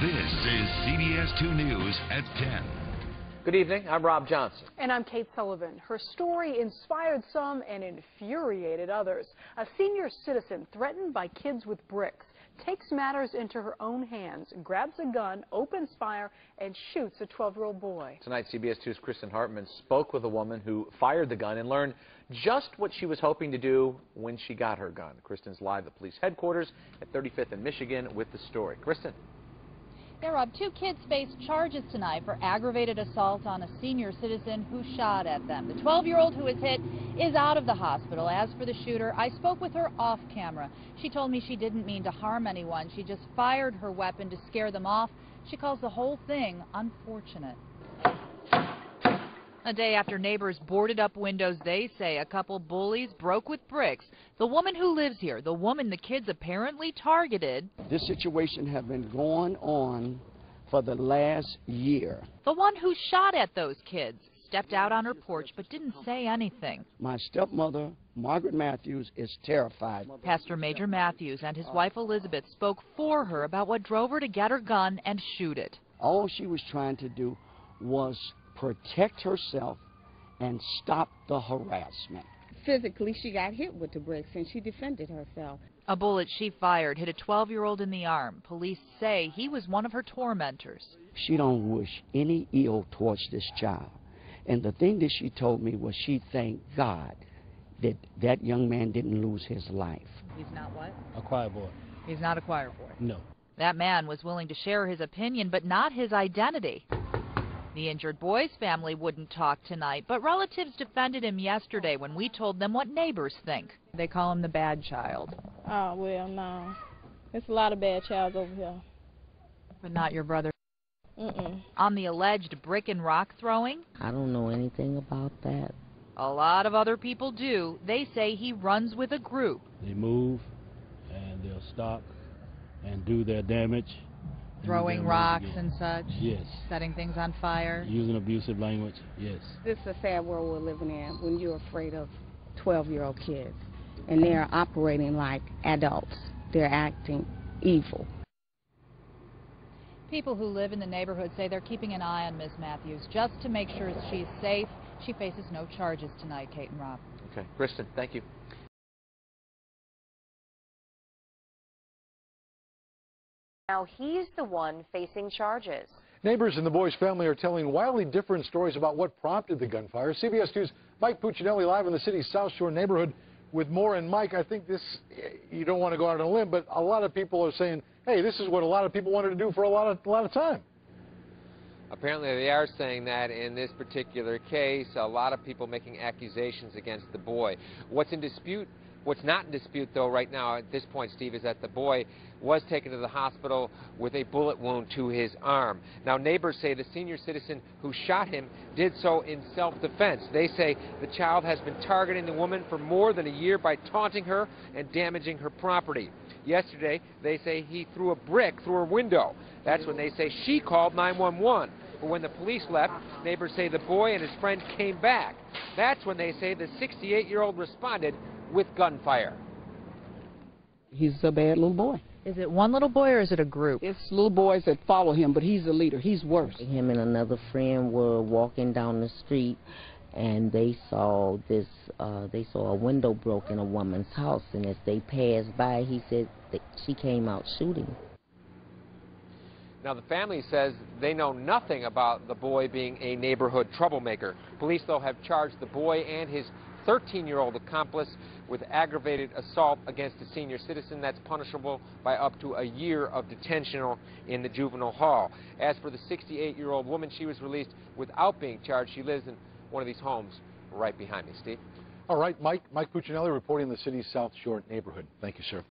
This is CBS 2 News at 10. Good evening. I'm Rob Johnson. And I'm Kate Sullivan. Her story inspired some and infuriated others. A senior citizen threatened by kids with bricks takes matters into her own hands, grabs a gun, opens fire, and shoots a 12-year-old boy. Tonight, CBS 2's Kristen Hartman spoke with a woman who fired the gun and learned just what she was hoping to do when she got her gun. Kristen's live at police headquarters at 35th and Michigan with the story. Kristen. Yeah, Rob, two kids face charges tonight for aggravated assault on a senior citizen who shot at them. The 12-year-old who was hit is out of the hospital. As for the shooter, I spoke with her off camera. She told me she didn't mean to harm anyone. She just fired her weapon to scare them off. She calls the whole thing unfortunate. A day after neighbors boarded up windows, they say a couple bullies broke with bricks. The woman who lives here, the woman the kids apparently targeted. This situation has been going on for the last year. The one who shot at those kids stepped out on her porch but didn't say anything. My stepmother, Margaret Matthews, is terrified. Pastor Major Matthews and his wife Elizabeth spoke for her about what drove her to get her gun and shoot it. All she was trying to do was protect herself and stop the harassment. Physically, she got hit with the bricks and she defended herself. A bullet she fired hit a 12-year-old in the arm. Police say he was one of her tormentors. She don't wish any ill towards this child. And the thing that she told me was she thanked God that that young man didn't lose his life. He's not what? A choir boy. He's not a choir boy. No. That man was willing to share his opinion, but not his identity. The injured boy's family wouldn't talk tonight, but relatives defended him yesterday when we told them what neighbors think. They call him the bad child. Oh, well, no. There's a lot of bad childs over here. But not your brother. Mm-mm. On the alleged brick and rock throwing, I don't know anything about that. a lot of other people do. They say he runs with a group. They move and they'll stop and do their damage. Throwing rocks and such? Yes. Setting things on fire? Using abusive language? Yes. This is a sad world we're living in when you're afraid of 12-year-old kids and they're operating like adults. They're acting evil. People who live in the neighborhood say they're keeping an eye on Ms. Matthews just to make sure she's safe. She faces no charges tonight, Kate and Rob. Okay. Kristen, thank you. Now he's the one facing charges. Neighbors in the boy's family are telling wildly different stories about what prompted the gunfire. CBS 2's Mike Puccinelli live in the city's South Shore neighborhood with more. And Mike, I think this, you don't want to go out on a limb, but a lot of people are saying, hey, this is what a lot of people wanted to do for a lot of time. Apparently they are saying that in this particular case. A lot of people making accusations against the boy. What's not in dispute, though, right now at this point, Steve, is that the boy was taken to the hospital with a bullet wound to his arm. Now, neighbors say the senior citizen who shot him did so in self-defense. They say the child has been targeting the woman for more than a year by taunting her and damaging her property. Yesterday, they say he threw a brick through her window. That's when they say she called 911. But when the police left, neighbors say the boy and his friend came back. That's when they say the 68-year-old responded with gunfire. He's a bad little boy. Is it one little boy or is it a group? It's little boys that follow him, but he's the leader. He's worse. Him and another friend were walking down the street, and they saw a window broke in a woman's house, and as they passed by, he said that she came out shooting. Now, the family says they know nothing about the boy being a neighborhood troublemaker. Police, though, have charged the boy and his 13-year-old accomplice with aggravated assault against a senior citizen. That's punishable by up to a year of detention in the juvenile hall. As for the 68-year-old woman, she was released without being charged. She lives in one of these homes right behind me. Steve? All right, Mike Puccinelli reporting in the city's South Shore neighborhood. Thank you, sir.